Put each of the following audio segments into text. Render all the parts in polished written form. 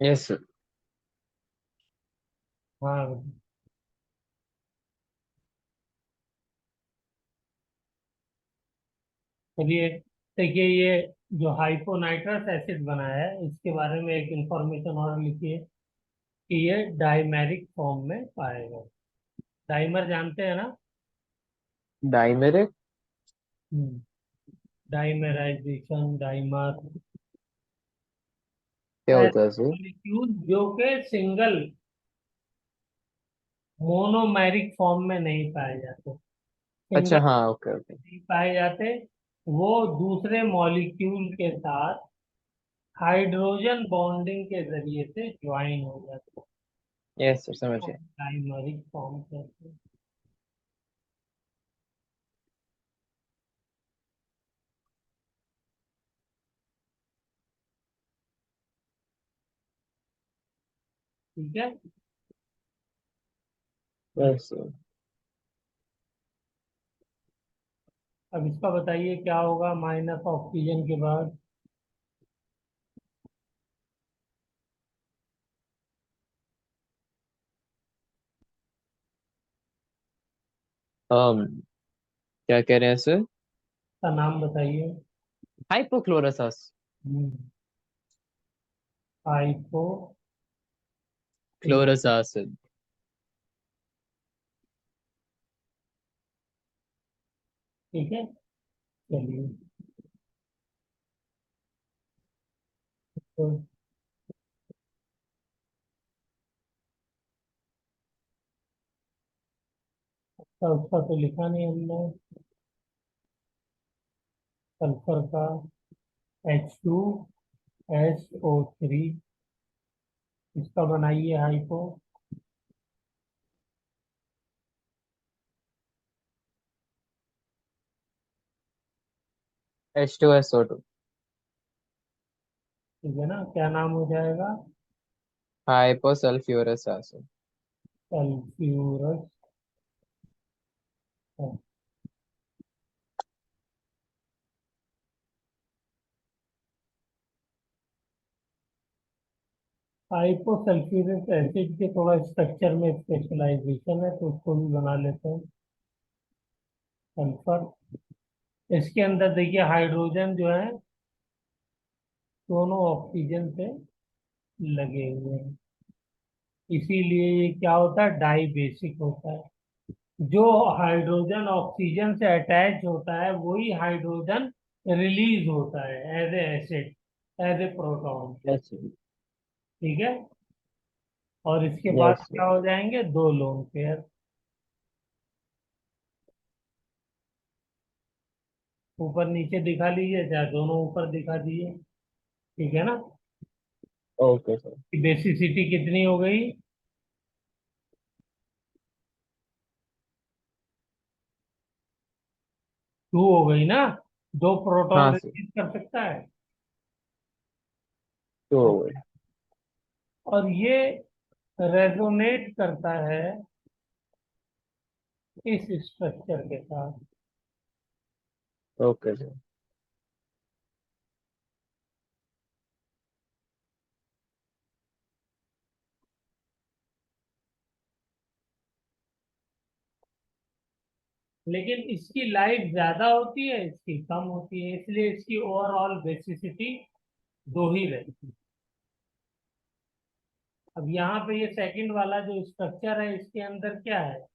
Yes sir. हाँ। चलिए, देखिए ये जो हाइपोनाइट्रस एसिड बना है इसके बारे में एक इंफॉर्मेशन और लिखिए कि ये डाइमेरिक फॉर्म में पाएगा। डाइमर जानते हैं ना? डाइमेरिक। डाइमेराइजेशन, डाइमर, क्या होता है सर? मॉलिक्यूल जो के सिंगल मोनोमेरिक फॉर्म में नहीं पाए जाते, अच्छा, सिंगल हाँ, ओके ओके। नहीं पाए जाते, वो दूसरे मॉलिक्यूल के साथ हाइड्रोजन बॉन्डिंग के जरिए से ज्वाइन हो जाते यस सर, समझ हैं, गए। डाइमरिक फॉर्म कहते हैं। ठीक है। Yes sir. अब इसका बताइए क्या होगा माइनस ऑक्सीजन के बाद। um क्या कह रहे हैं सर? का नाम बताइए। हाइपोक्लोरस। हाइपो। Chlorous acid. ठीक है। चलिए, तो उसका तो लिखा नहीं हमने। सल्फर का H2SO3, इसका बनाइए हाइपो। H2SO2। ठीक है ना, क्या नाम हो जाएगा? हाइपोसल्फ्यूरस एसिड। सल्फ्यूरस। हाइपोसल्फ्यूरिक एसिड के थोड़ा स्ट्रक्चर में स्पेशलाइजेशन है तो उसको भी बना लेते हैं। सल्फर, इसके अंदर देखिए हाइड्रोजन जो है दोनों ऑक्सीजन से लगे हुए हैं, इसीलिए ये क्या होता है, डाई बेसिक होता है। जो हाइड्रोजन ऑक्सीजन से अटैच होता है वही हाइड्रोजन रिलीज होता है as a acid, as a proton. Yes. ठीक है। और इसके बाद यस। क्या हो जाएंगे, दो लोन पेयर। ऊपर नीचे दिखा लीजिए चाहे दोनों ऊपर दिखा दीजिए। ठीक है ना। Okay sir. बेसिसिटी कितनी हो गई? 2 हो गई ना, दो प्रोटॉन हाँ सर। रिलीज कर सकता है। तो और ये रेजोनेट करता है इस स्ट्रक्चर के साथ। Okay sir. लेकिन इसकी लाइफ ज्यादा होती है, इसकी कम होती है, इसलिए इसकी ओवरऑल बेसिसिटी दो ही रहती है। अब यहाँ पे ये सेकंड वाला जो स्ट्रक्चर है इसके अंदर क्या है,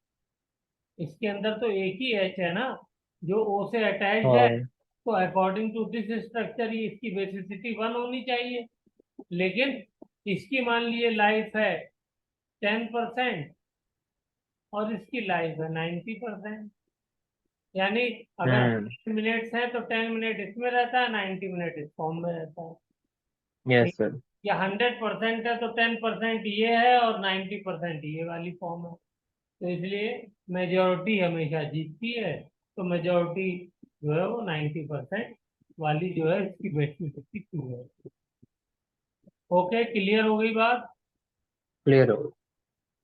इसके अंदर तो एक ही एच है ना जो ओ से अटैच्ड है। हाँ। तो अकॉर्डिंग टू दिस स्ट्रक्चर ये इसकी बेसिसिटी 1 होनी चाहिए। लेकिन इसकी मान लीजिए लाइफ है 10% और इसकी लाइफ है 90%। यानी अगर हम्म। 100 मिनट्स है तो 10 मिनट इसमें रहता है, 90 मिनट इस फॉर्म में रहता है। यस ठीक। सर। या 100% है तो 10% ये है और 90% ये वाली फॉर्म है। तो इसलिए मेजोरिटी हमेशा जीतती है। तो मेजोरिटी जो है वो 90% वाली जो है इसकी बैटरी शक्ति टू है। ओके, क्लियर हो गई बात? क्लियर हो।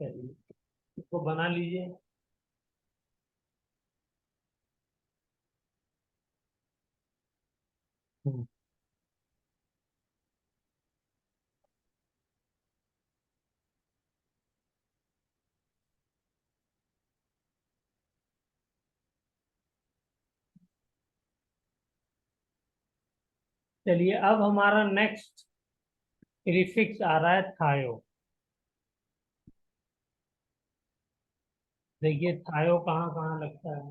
चलिए, इसको बना लीजिए। हम्म, चलिए अब हमारा नेक्स्ट प्रीफिक्स आ रहा है थायो। देखिए थायो कहाँ कहाँ लगता है।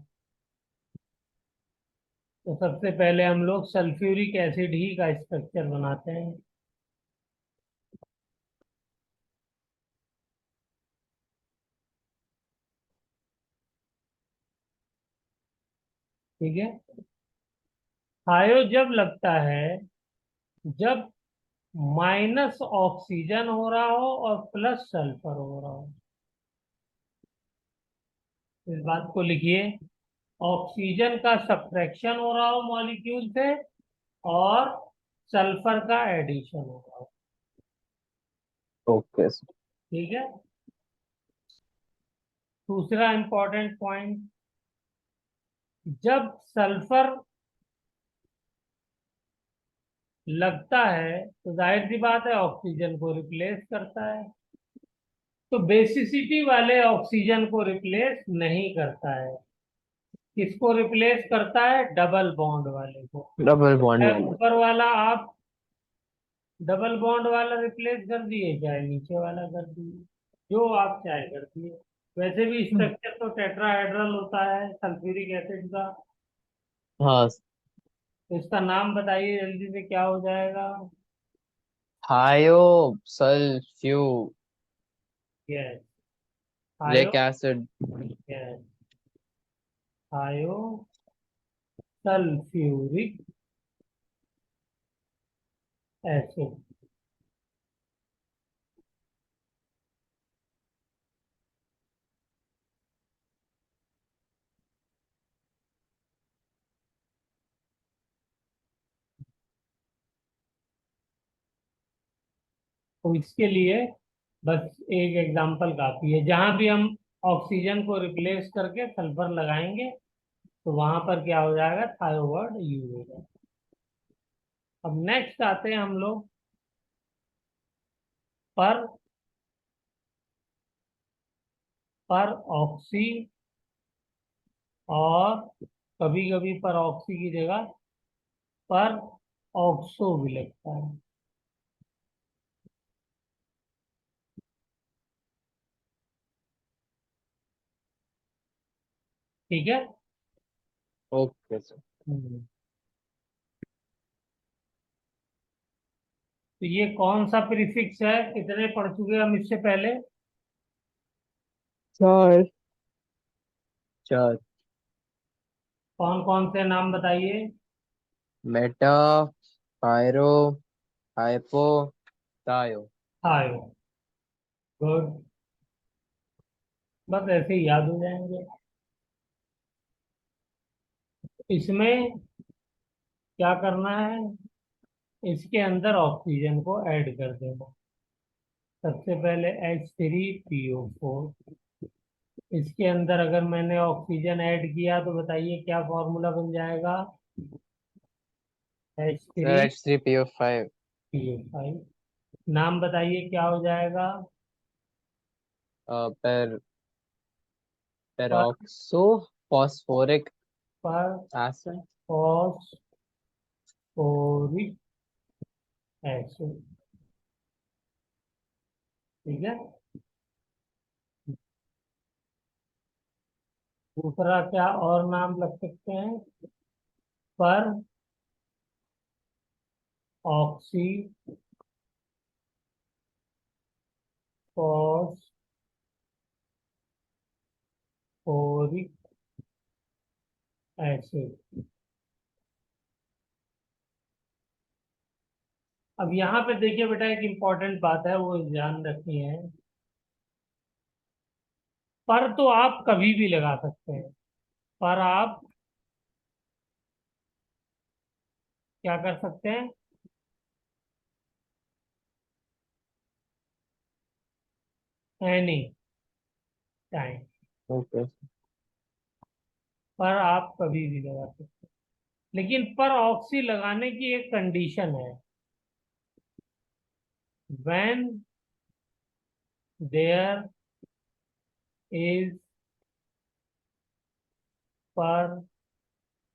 तो सबसे पहले हम लोग सल्फ्यूरिक एसिड ही का स्ट्रक्चर बनाते हैं। ठीक है। थायो जब लगता है जब माइनस ऑक्सीजन हो रहा हो और प्लस सल्फर हो रहा हो। इस बात को लिखिए, ऑक्सीजन का सब्ट्रैक्शन हो रहा हो मॉलिक्यूल से और सल्फर का एडिशन हो रहा हो। Okay sir. ठीक है। दूसरा इंपॉर्टेंट पॉइंट, जब सल्फर लगता है तो जाहिर सी बात है ऑक्सीजन को रिप्लेस करता है। तो बेसिसिटी वाले ऑक्सीजन को रिप्लेस नहीं करता है। किसको रिप्लेस करता है? डबल बॉन्ड वाले को। डबल बॉन्ड चाहे वाले। ऊपर वाला आप डबल बॉन्ड वाला रिप्लेस कर दिए, चाहे नीचे वाला कर दिए, जो आप चाहे कर दिए। वैसे भी स्ट्रक्चर तो टेट्राहेड्रल होता है सल्फ्यूरिक एसिड का। हाँ। तो इसका नाम बताइए जल्दी से, क्या हो जाएगा? थायो सल्फ्यू यस, थायो। रिक एसिड। यस, थायो सल्फ्यूरिक एसिड। तो इसके लिए बस एक एग्जांपल काफी है, जहां भी हम ऑक्सीजन को रिप्लेस करके सल्फर लगाएंगे तो वहां पर क्या हो जाएगा? थायो वर्ड यूज हो जाएगा। अब नेक्स्ट आते हैं हम लोग पर पर ऑक्सी, और कभी कभी पर ऑक्सी की जगह पर ऑक्सो भी लगता है। ठीक है। Okay sir. हम्म। तो ये कौन सा प्रीफिक्स है? कितने पढ़ चुके हम इससे पहले? चार। चार। कौन कौन से नाम बताइए? Meta, pyro, hypo, thio. Thio. Good. बस ऐसे ही याद हो जाएंगे। इसमें क्या करना है? इसके अंदर ऑक्सीजन को ऐड कर देना। सबसे पहले H3PO4। इसके अंदर अगर मैंने ऑक्सीजन ऐड किया तो बताइए क्या फॉर्मूला बन जाएगा? एच सर three H3PO5। P O five नाम बताइए क्या हो जाएगा? Per per peroxo phosphoric per acid. Phosphoric acid. ठीक है। दूसरा क्या और नाम लग सकते हैं? पर ऑक्सी फॉस्फोरिक एसिड। अब यहाँ पे देखिए बेटा, एक इम्पॉर्टेंट बात है वो ध्यान रखनी है। पर तो आप कभी भी लगा सकते हैं। पर आप क्या कर सकते हैं? Any time. ओके। पर आप कभी भी लगा सकते हैं, लेकिन पर ऑक्सी लगाने की एक कंडीशन है। व्हेन देयर इज पर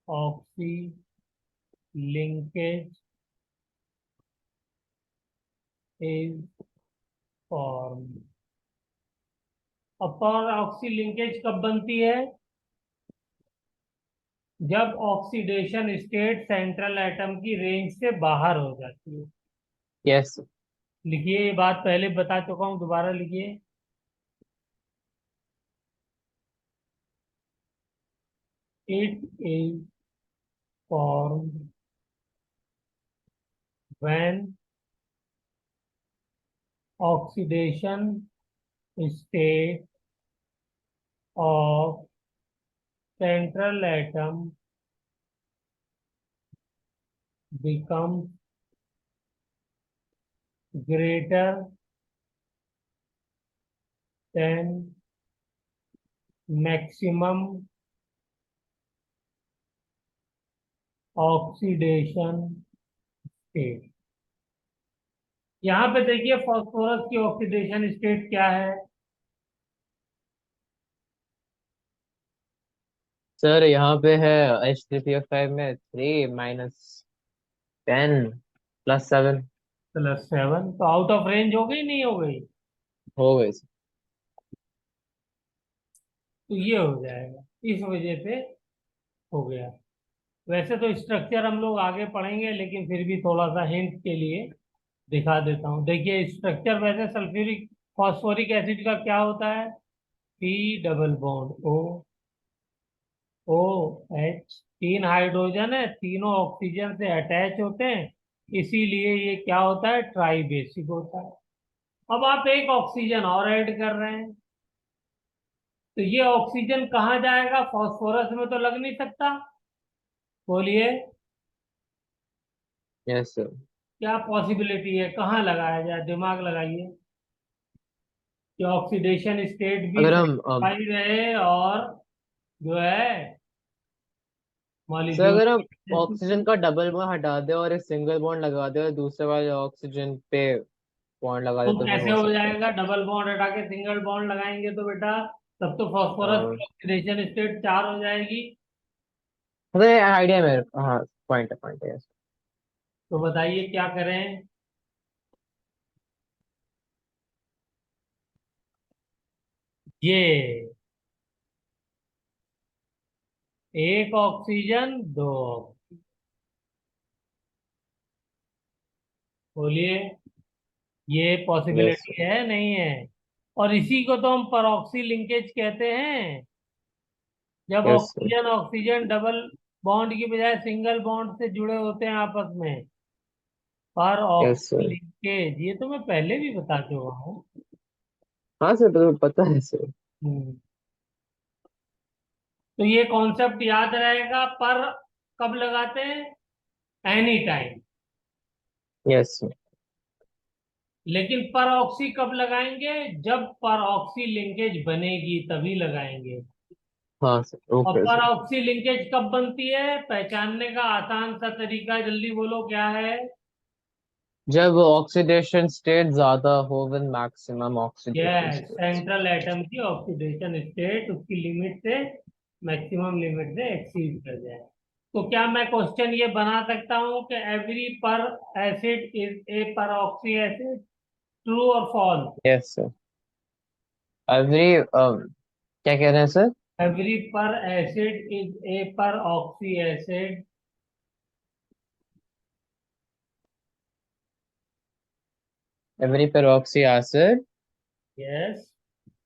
ऑक्सी लिंकेज इज फॉर्म। अब पर ऑक्सी लिंकेज कब बनती है? जब ऑक्सीडेशन स्टेट सेंट्रल एटम की रेंज से बाहर हो जाती है। यस। लिखिए, ये बात पहले बता चुका हूं, दोबारा लिखिए। It is form when oxidation state of central atom becomes greater than maximum oxidation state. यहाँ पे देखिए फास्फोरस की ऑक्सीडेशन स्टेट क्या है? सर यहाँ पे है H3PO5 में 3 - 10 + 7 +7, तो आउट ऑफ रेंज हो गई नहीं हो गई? हो गई सर। तो ये हो जाएगा, इस वजह से हो गया। वैसे तो स्ट्रक्चर हम लोग आगे पढ़ेंगे, लेकिन फिर भी थोड़ा सा हिंट के लिए दिखा देता हूँ। देखिए स्ट्रक्चर वैसे सल्फ्यूरिक फॉस्फोरिक एसिड का क्या होता है? P double bond O H, 3 hydrogen है, तीनों ऑक्सीजन से अटैच होते हैं, इसीलिए ये क्या होता है? ट्राई बेसिक होता है। अब आप एक ऑक्सीजन और ऐड कर रहे हैं, तो ये ऑक्सीजन कहाँ जाएगा? फास्फोरस में तो लग नहीं सकता। बोलिए, यस सर। क्या पॉसिबिलिटी है, कहाँ लगाया जाए? दिमाग लगाइए कि ऑक्सीडेशन स्टेट भी अगर हम सेटिस्फाई रहे और जो है सर मॉलिक्यूल। अगर हम ऑक्सीजन का डबल बॉन्ड हटा दे और एक सिंगल बॉन्ड लगा दे और दूसरे वाले ऑक्सीजन पे बॉन्ड लगा तो दे तो फिर कैसे हो हो सकता है। जाएगा? डबल बॉन्ड हटा के सिंगल बॉन्ड लगाएंगे तो बेटा तब तो फास्फोरस और की ऑक्सीडेशन स्टेट 4 हो जाएगी। मतलब आइडिया है मेरे। हाँ, पॉइंट है। तो बताइए क्या करें? ये एक ऑक्सीजन, दो बोलिए, ये यस। पॉसिबिलिटी है नहीं है? और इसी को तो हम परऑक्सी लिंकेज कहते हैं। जब yes sir. Oxygen oxygen double bond की बजाय सिंगल बॉन्ड से जुड़े होते हैं आपस में, यस परऑक्सी सर। लिंकेज, ये तो मैं पहले भी बता चुका हूँ। हाँ सर, तो पता है सर। हम्म, तो ये कॉन्सेप्ट याद रहेगा। पर कब लगाते हैं? Any time. Yes sir. लेकिन पर ऑक्सी कब लगाएंगे? जब पर ऑक्सी लिंकेज बनेगी तभी लगाएंगे। हाँ सर, और ओके पर सर। ऑक्सी लिंकेज कब बनती है? पहचानने का आसान सा तरीका है, जल्दी बोलो क्या है? जब ऑक्सीडेशन स्टेट ज्यादा हो, with maximum oxidation yes, states. Central atom की ऑक्सीडेशन स्टेट उसकी लिमिट से, मैक्सिमम लिमिट से एक्सीड कर जाए। तो क्या मैं क्वेश्चन ये बना सकता हूँ कि एवरी पर एसिड इज ए पर ऑक्सी एसिड? ट्रू और फॉल्स? Yes sir. एवरी क्या कह रहे हैं सर? एवरी पर एसिड इज ए पर oxy acid. Every peroxy acid yes,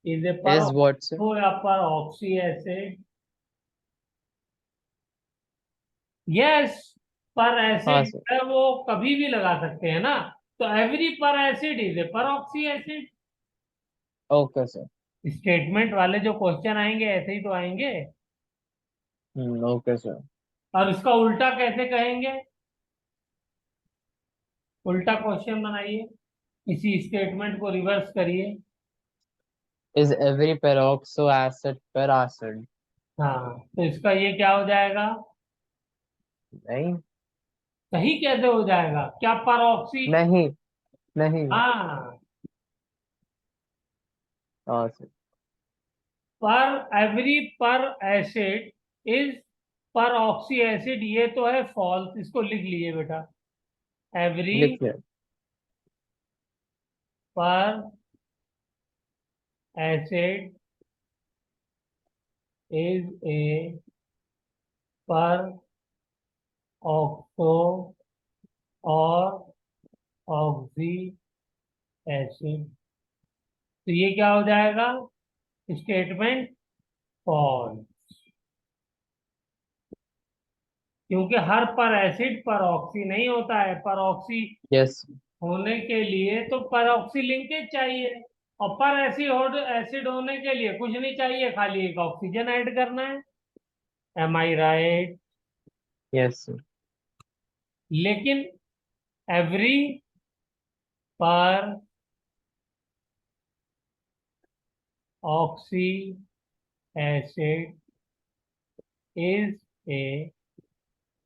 is a पर इज व्हाट सर? या पर ऑक्सी एसिड। यस, पर हाँ एसिड सर। है वो कभी भी लगा सकते हैं ना। तो एवरी पर एसिड इज ए पर oxy acid. Okay sir. Statement वाले जो क्वेश्चन आएंगे ऐसे ही तो आएंगे। Okay sir. और इसका उल्टा कैसे कहेंगे? उल्टा क्वेश्चन बनाइए, इसी स्टेटमेंट को रिवर्स करिए। इज एवरी पेरोक्सो एसिड पर एसिड? हाँ, तो इसका ये क्या हो जाएगा? नहीं। सही कैसे हो जाएगा? क्या पर ऑक्सी? नहीं। नहीं। हाँ, हाँ सर। पर एवरी पर एसिड इज पर ऑक्सी एसिड, ये तो है फॉल्स, इसको लिख लीजिए बेटा। एवरी लिख लिया। पर एसिड इज ए पर ऑक्सो और ऑक्सी एसिड। तो ये क्या हो जाएगा? स्टेटमेंट फॉल्स, क्योंकि हर पर एसिड पर ऑक्सी नहीं होता है। पर ऑक्सी यस होने के लिए तो पर ऑक्सी लिंकेज चाहिए, और पर एसिड होने के लिए कुछ नहीं चाहिए, खाली एक ऑक्सीजन ऐड करना है। एम आई राइट? यस लेकिन एवरी पर ऑक्सी एसिड इज ए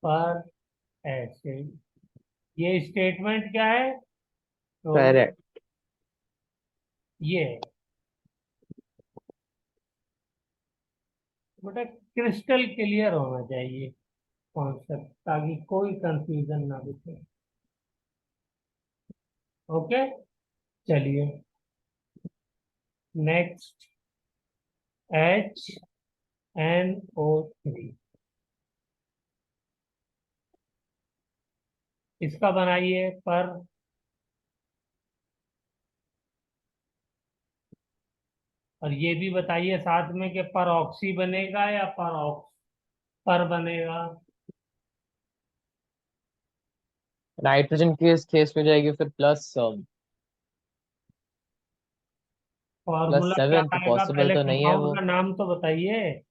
पर एसिड, ये स्टेटमेंट क्या है? तो करेक्ट। ये बेटा क्रिस्टल क्लियर होना चाहिए कॉन्सेप्ट, ताकि कोई कंफ्यूजन ना दिखे। ओके, चलिए नेक्स्ट, HNO3, इसका बनाइए पर। और ये भी बताइए साथ में कि पर ऑक्सी बनेगा या पर ऑक्स पर बनेगा। नाइट्रोजन की इस केस में जाएगी फिर प्लस प्लस फॉर्मूला क्या 7, तो आएगा? पॉसिबल पहले तो नहीं है कंपाउंड वो। का नाम तो बताइए।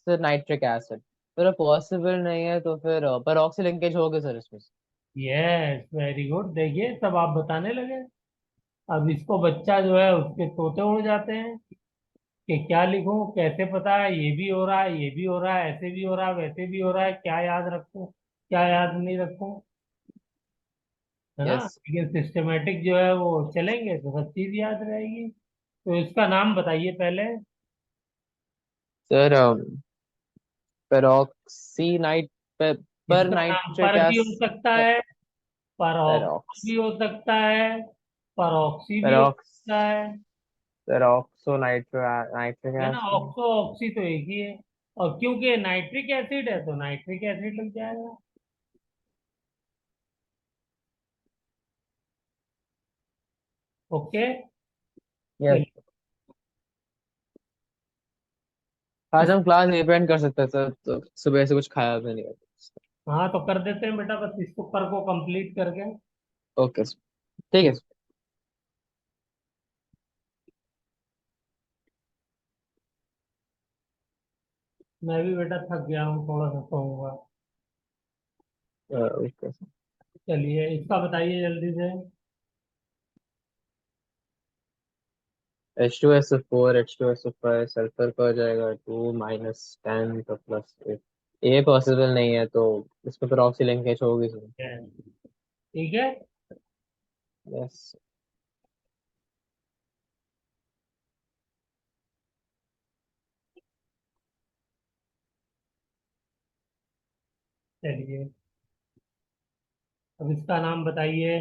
सर नाइट्रिक एसिड, फिर पॉसिबल नहीं है तो फिर पर ऑक्सी लिंकेज होगा सर इसमें। Yes, very good. देखिए सब आप बताने लगे। अब इसको बच्चा जो है उसके तोते उड़ जाते हैं कि क्या लिखूं, कैसे पता है, ये भी हो रहा है, ये भी हो रहा है, ऐसे भी हो रहा है, वैसे भी हो रहा है, क्या याद रखूं, क्या याद नहीं रखूं, है ना? यस लेकिन सिस्टमेटिक जो है वो चलेंगे तो सब चीज याद रहेगी। तो इसका नाम बताइए पहले। सर पेरोक्सी नाइट पर इसका नाम नाइट्रिक पर भी हो एसिड। सकता है, पर ऑक्सी पेरोक्स भी हो सकता है, पर ऑक्सी भी हो पेरोक्स सकता है पेरोक्सो नाइट्रिक है ना? एसिड। ऑक्सो ऑक्सी तो एक ही है, और क्योंकि नाइट्रिक एसिड है तो नाइट्रिक एसिड लग जाएगा। Okay, yes. चलिए। आज इस हम क्लास रिपेंड कर सकते हैं सर, तो सुबह से कुछ खाया भी नहीं है। हाँ, तो कर देते हैं बेटा, बस इसको पर को कंप्लीट करके। ओके सर, ठीक है ठीक। सर। मैं भी बेटा थक गया हूँ, थोड़ा सा सोऊंगा। Okay sir. चलिए इसका बताइए जल्दी से। H2SO4 सल्फर का हो जाएगा 2 - 10 तो +8। ये पॉसिबल नहीं है तो इसमें फिर ऑक्सी लिंकेज होगी सर। ठीक है, यस। चलिए अब इसका नाम बताइए।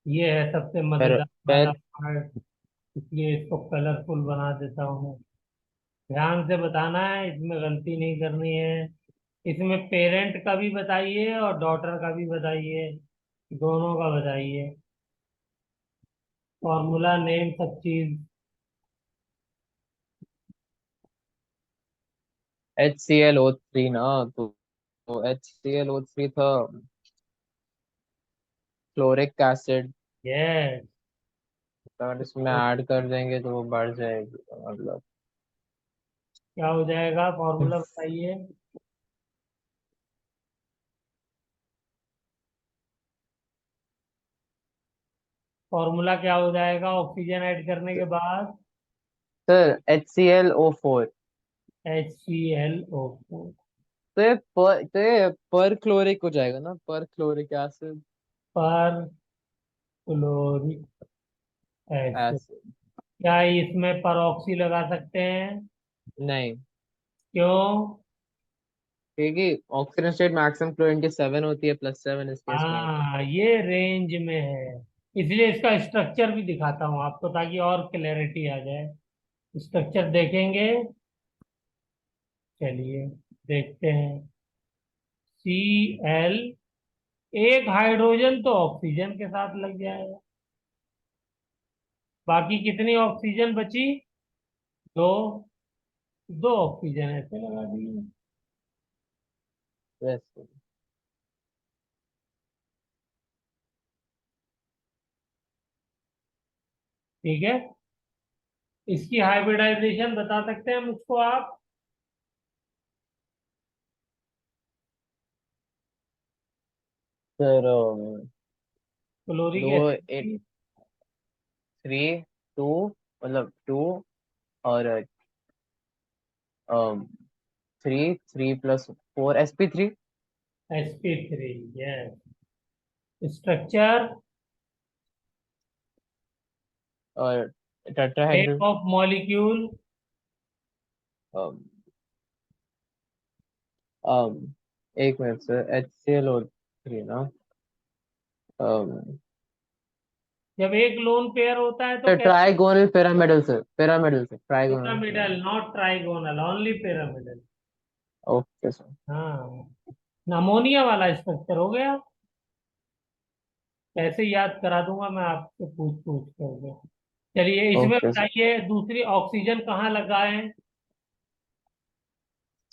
ये है सबसे पर मजेदार वाला पर पार्ट, इसलिए इसको कलरफुल बना देता हूँ। ध्यान से बताना है, इसमें गलती नहीं करनी है। इसमें पेरेंट का भी बताइए और डॉटर का भी बताइए, दोनों का बताइए। फॉर्मूला नेम सब चीज। HClO3 ना, तो HClO3 था क्लोरिक एसिड। यस, अगर इसमें ऐड कर देंगे तो वो बढ़ जाएगी मतलब। क्या हो जाएगा? फॉर्मूला बताइए। फॉर्मूला क्या हो जाएगा ऑक्सीजन ऐड करने के बाद? Sir HClO4। HClO4 तो ये पर क्लोरिक हो जाएगा ना, पर क्लोरिक एसिड। पर क्लोरिक एसिड। एसिड क्या इसमें परऑक्सी लगा सकते हैं? नहीं, क्यों? क्योंकि ऑक्सीजन स्टेट मैक्सिमम 27 होती है, +7 इस केस में। हाँ, ये रेंज में है। इसलिए इसका स्ट्रक्चर भी दिखाता हूँ आपको ताकि और क्लैरिटी आ जाए। स्ट्रक्चर देखेंगे, चलिए देखते हैं। Cl, एक हाइड्रोजन तो ऑक्सीजन के साथ लग जाएगा, बाकी कितनी ऑक्सीजन बची? दो। दो ऑक्सीजन ऐसे लगा दिए। यस। ठीक है, इसकी हाइब्रिडाइजेशन बता सकते हैं मुझको आप? सर क्लोरिक दो एसिड एट की। 3 2, मतलब 2 और 3 3 + 4 sp3। sp3, yes. स्ट्रक्चर, और टाइप टेट्राहेड्रल। ऑफ मॉलिक्यूल, एक मिनट सर, HClO3 ना। um, जब एक लोन पेयर होता है तो सर कैसे? Trigonal pyramidal sir, pyramidal sir, trigonal pyramidal, pyramidal. Not trigonal, only pyramidal. Okay sir. हाँ, अमोनिया वाला स्ट्रक्चर हो गया। कैसे याद करा दूंगा मैं आपसे पूछ पूछ करके। चलिए इसमें ओके सर। बताइए, दूसरी ऑक्सीजन कहाँ लगाए?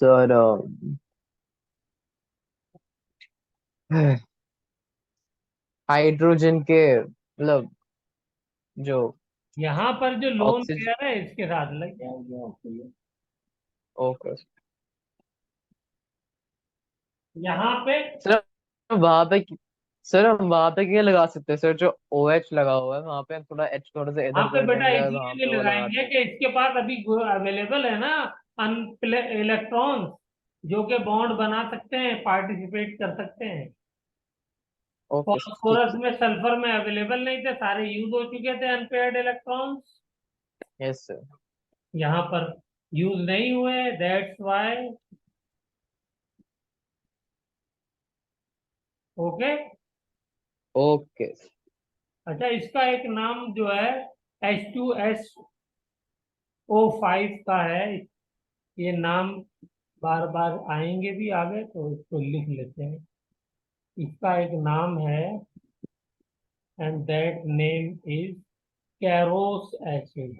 सर हाइड्रोजन के, मतलब जो यहाँ पर जो लोन ऑक्सीजन। पेयर है इसके साथ लग जाएगी ऑक्सीजन। ओके यहाँ पे सर। वहां पे सर हम वहां पे क्या लगा सकते हैं सर, जो OH लगा हुआ है वहां पे हम थोड़ा H थोड़ा सा वहां इधर पे कर बेटा देंगे और इसीलिए वहां नहीं पे वो लगा लगाएंगे देंगे। कि इसके पास अभी अवेलेबल है ना अन इलेक्ट्रॉन्स, जो कि बॉन्ड बना सकते हैं, पार्टिसिपेट कर सकते हैं। ओके सर, ठीक फास्फोरस सर। में, सल्फर में अवेलेबल नहीं थे, सारे यूज हो चुके थे अनपेयर्ड इलेक्ट्रॉन्स। Yes sir. यहाँ पर यूज नहीं हुए, दैट्स वाई। ओके। ओके अच्छा, इसका एक नाम जो है H2SO5 का है। ये नाम बार बार आएंगे भी आगे, तो इसको लिख लेते हैं। इसका एक नाम है, and that name is Carolus acid.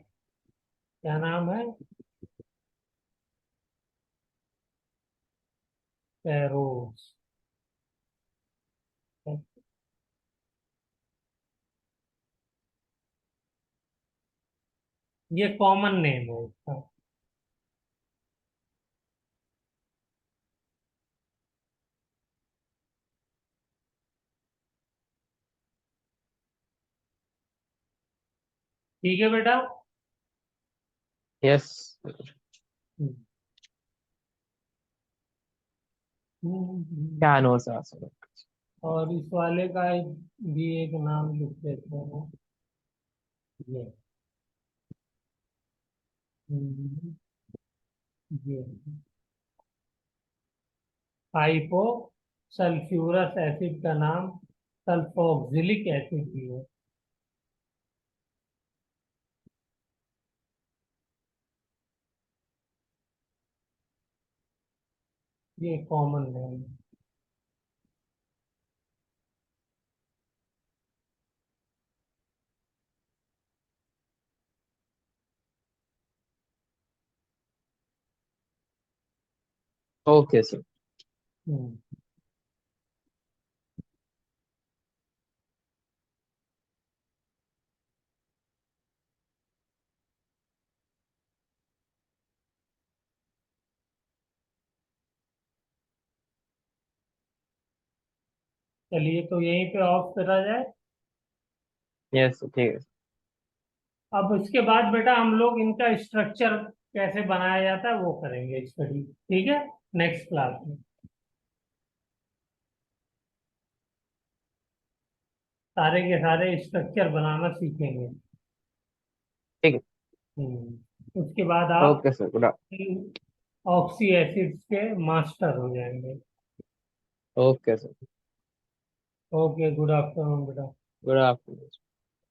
क्या नाम है? कैरोस। ये कॉमन नेम है इसका। ठीक है बेटा। यस। हम्म, हम्म। क्या नो सर सर। और इस वाले का भी एक नाम लिख देते हैं। ये, हम्म, ये हाइपो सल्फ्यूरस एसिड का नाम सल्फोक्सिलिक एसिड भी है। ये कॉमन नेम है। Okay sir. हम्म, चलिए तो यहीं पे ऑफ करा जाए। यस ठीक है। अब इसके बाद बेटा हम लोग इनका स्ट्रक्चर कैसे बनाया जाता है वो करेंगे स्टडी, ठीक है, नेक्स्ट क्लास में। सारे के सारे स्ट्रक्चर बनाना सीखेंगे। ठीक है। उसके बाद आप okay sir, good. Oxy acids के मास्टर हो जाएंगे। Okay sir. Okay, good afternoon बेटा। Good afternoon.